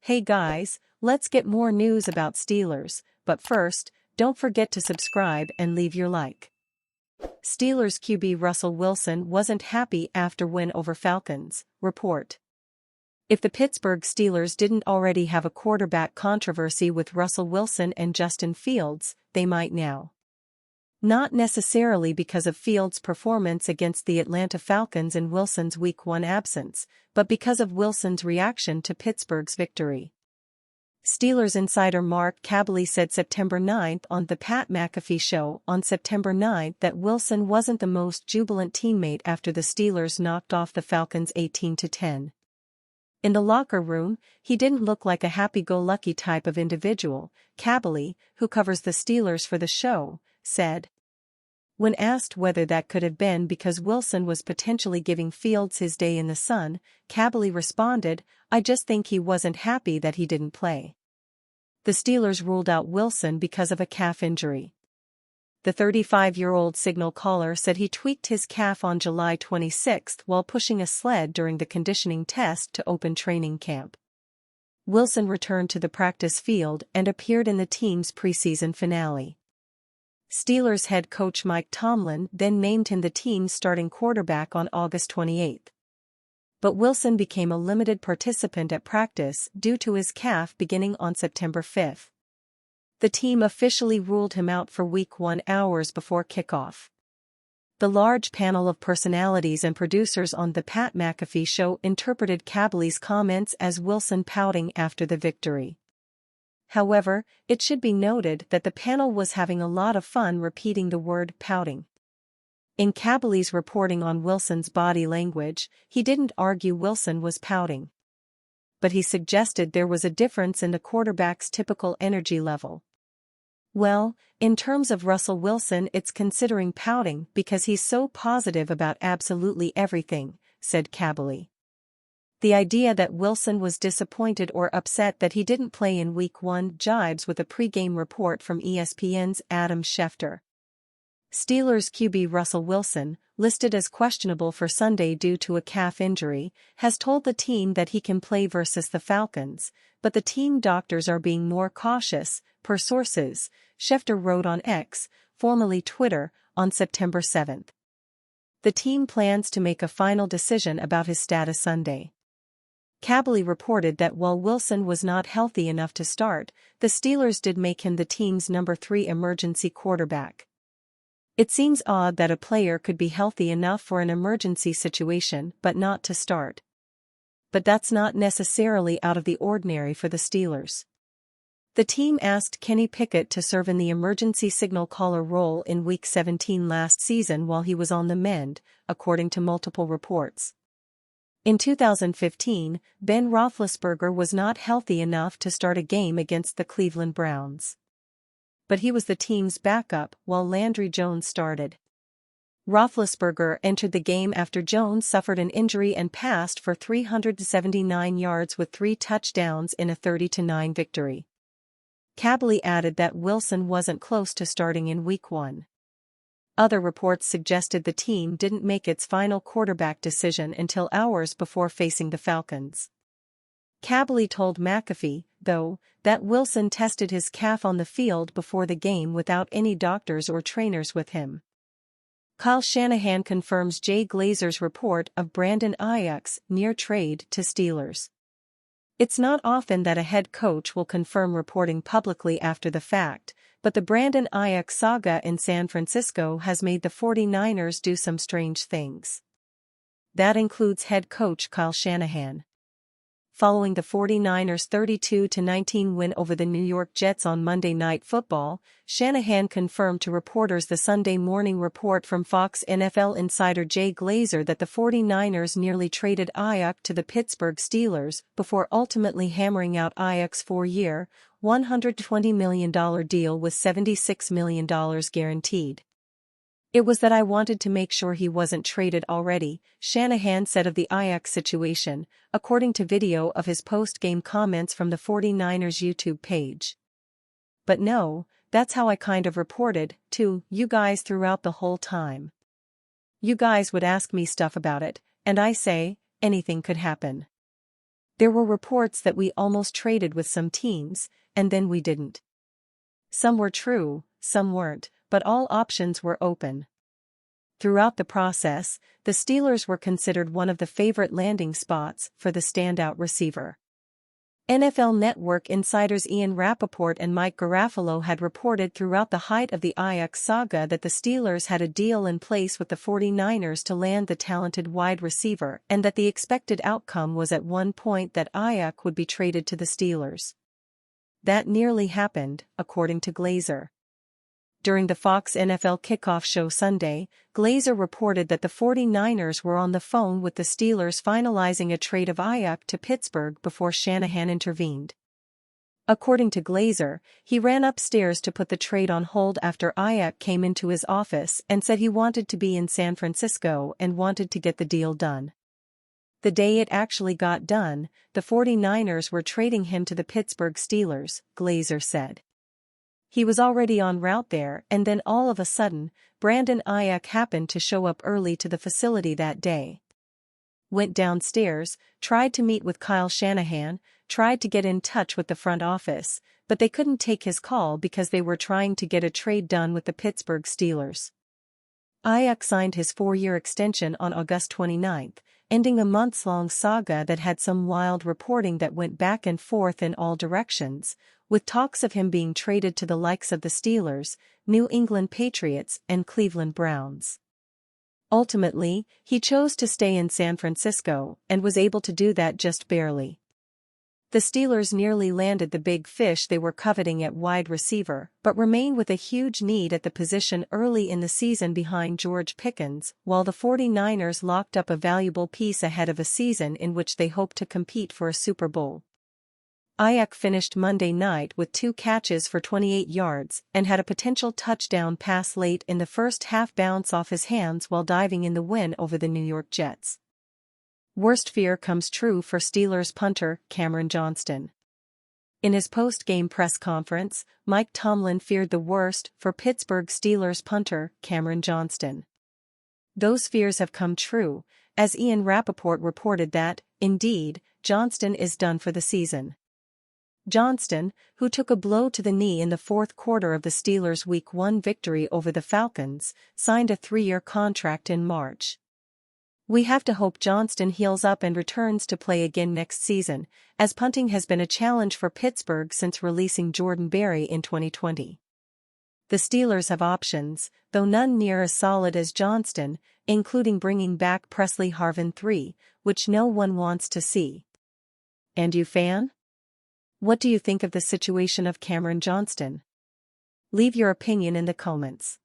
Hey guys, let's get more news about Steelers, but first, don't forget to subscribe and leave your like. Steelers QB Russell Wilson wasn't happy after win over Falcons, report. If the Pittsburgh Steelers didn't already have a quarterback controversy with Russell Wilson and Justin Fields, they might now. Not necessarily because of Fields' performance against the Atlanta Falcons in Wilson's Week 1 absence, but because of Wilson's reaction to Pittsburgh's victory. Steelers insider Mark Kaboly said September 9 on The Pat McAfee Show on September 9 that Wilson wasn't the most jubilant teammate after the Steelers knocked off the Falcons 18-10. In the locker room, he didn't look like a happy-go-lucky type of individual, Kaboly, who covers the Steelers for the show, said. When asked whether that could have been because Wilson was potentially giving Fields his day in the sun, Kaboly responded, "I just think he wasn't happy that he didn't play." The Steelers ruled out Wilson because of a calf injury. The 35-year-old signal caller said he tweaked his calf on July 26 while pushing a sled during the conditioning test to open training camp. Wilson returned to the practice field and appeared in the team's preseason finale. Steelers head coach Mike Tomlin then named him the team's starting quarterback on August 28. But Wilson became a limited participant at practice due to his calf beginning on September 5. The team officially ruled him out for Week 1 hours before kickoff. The large panel of personalities and producers on The Pat McAfee Show interpreted Kaboly's comments as Wilson pouting after the victory. However, it should be noted that the panel was having a lot of fun repeating the word pouting. In Kaboly's reporting on Wilson's body language, he didn't argue Wilson was pouting. But he suggested there was a difference in the quarterback's typical energy level. Well, in terms of Russell Wilson, it's considering pouting because he's so positive about absolutely everything, said Kaboly. The idea that Wilson was disappointed or upset that he didn't play in Week 1 jibes with a pre-game report from ESPN's Adam Schefter. Steelers QB Russell Wilson, listed as questionable for Sunday due to a calf injury, has told the team that he can play versus the Falcons, but the team doctors are being more cautious, per sources, Schefter wrote on X, formerly Twitter, on September 7. The team plans to make a final decision about his status Sunday. Kaboly reported that while Wilson was not healthy enough to start, the Steelers did make him the team's number 3 emergency quarterback. It seems odd that a player could be healthy enough for an emergency situation but not to start. But that's not necessarily out of the ordinary for the Steelers. The team asked Kenny Pickett to serve in the emergency signal caller role in Week 17 last season while he was on the mend, according to multiple reports. In 2015, Ben Roethlisberger was not healthy enough to start a game against the Cleveland Browns. But he was the team's backup while Landry Jones started. Roethlisberger entered the game after Jones suffered an injury and passed for 379 yards with 3 touchdowns in a 30-9 victory. Kaboly added that Wilson wasn't close to starting in Week 1. Other reports suggested the team didn't make its final quarterback decision until hours before facing the Falcons. Kaboly told McAfee, though, that Wilson tested his calf on the field before the game without any doctors or trainers with him. Kyle Shanahan confirms Jay Glazer's report of Brandon Aiyuk's near trade to Steelers. It's not often that a head coach will confirm reporting publicly after the fact, but the Brandon Aiyuk saga in San Francisco has made the 49ers do some strange things. That includes head coach Kyle Shanahan. Following the 49ers' 32-19 win over the New York Jets on Monday Night Football, Shanahan confirmed to reporters the Sunday morning report from Fox NFL insider Jay Glazer that the 49ers nearly traded Aiyuk to the Pittsburgh Steelers before ultimately hammering out Aiyuk's 4-year, $120 million deal with $76 million guaranteed. "It was that I wanted to make sure he wasn't traded already," Shanahan said of the Aiyuk situation, according to video of his post-game comments from the 49ers YouTube page. "But no, that's how I kind of reported to you guys throughout the whole time. You guys would ask me stuff about it, and I say, anything could happen. There were reports that we almost traded with some teams, and then we didn't. Some were true, some weren't, but all options were open. Throughout the process, the Steelers were considered one of the favorite landing spots for the standout receiver. NFL Network insiders Ian Rappaport and Mike Garafolo had reported throughout the height of the Aiyuk saga that the Steelers had a deal in place with the 49ers to land the talented wide receiver and that the expected outcome was at one point that Aiyuk would be traded to the Steelers. That nearly happened, according to Glazer. During the Fox NFL Kickoff show Sunday, Glazer reported that the 49ers were on the phone with the Steelers finalizing a trade of Aiyuk to Pittsburgh before Shanahan intervened. According to Glazer, he ran upstairs to put the trade on hold after Aiyuk came into his office and said he wanted to be in San Francisco and wanted to get the deal done. The day it actually got done, the 49ers were trading him to the Pittsburgh Steelers, Glazer said. He was already en route there, and then all of a sudden, Brandon Aiyuk happened to show up early to the facility that day. Went downstairs, tried to meet with Kyle Shanahan, tried to get in touch with the front office, but they couldn't take his call because they were trying to get a trade done with the Pittsburgh Steelers. Aiyuk signed his 4-year extension on August 29, ending a months-long saga that had some wild reporting that went back and forth in all directions, with talks of him being traded to the likes of the Steelers, New England Patriots, and Cleveland Browns. Ultimately, he chose to stay in San Francisco and was able to do that just barely. The Steelers nearly landed the big fish they were coveting at wide receiver, but remain with a huge need at the position early in the season behind George Pickens, while the 49ers locked up a valuable piece ahead of a season in which they hope to compete for a Super Bowl. Aiyuk finished Monday night with 2 catches for 28 yards and had a potential touchdown pass late in the first half bounce off his hands while diving in the win over the New York Jets. Worst fear comes true for Steelers punter Cameron Johnston. In his post-game press conference, Mike Tomlin feared the worst for Pittsburgh Steelers punter Cameron Johnston. Those fears have come true, as Ian Rappaport reported that, indeed, Johnston is done for the season. Johnston, who took a blow to the knee in the fourth quarter of the Steelers' Week 1 victory over the Falcons, signed a 3-year contract in March. We have to hope Johnston heals up and returns to play again next season, as punting has been a challenge for Pittsburgh since releasing Jordan Berry in 2020. The Steelers have options, though none near as solid as Johnston, including bringing back Presley Harvin III, which no one wants to see. And you, fan? What do you think of the situation of Cameron Johnston? Leave your opinion in the comments.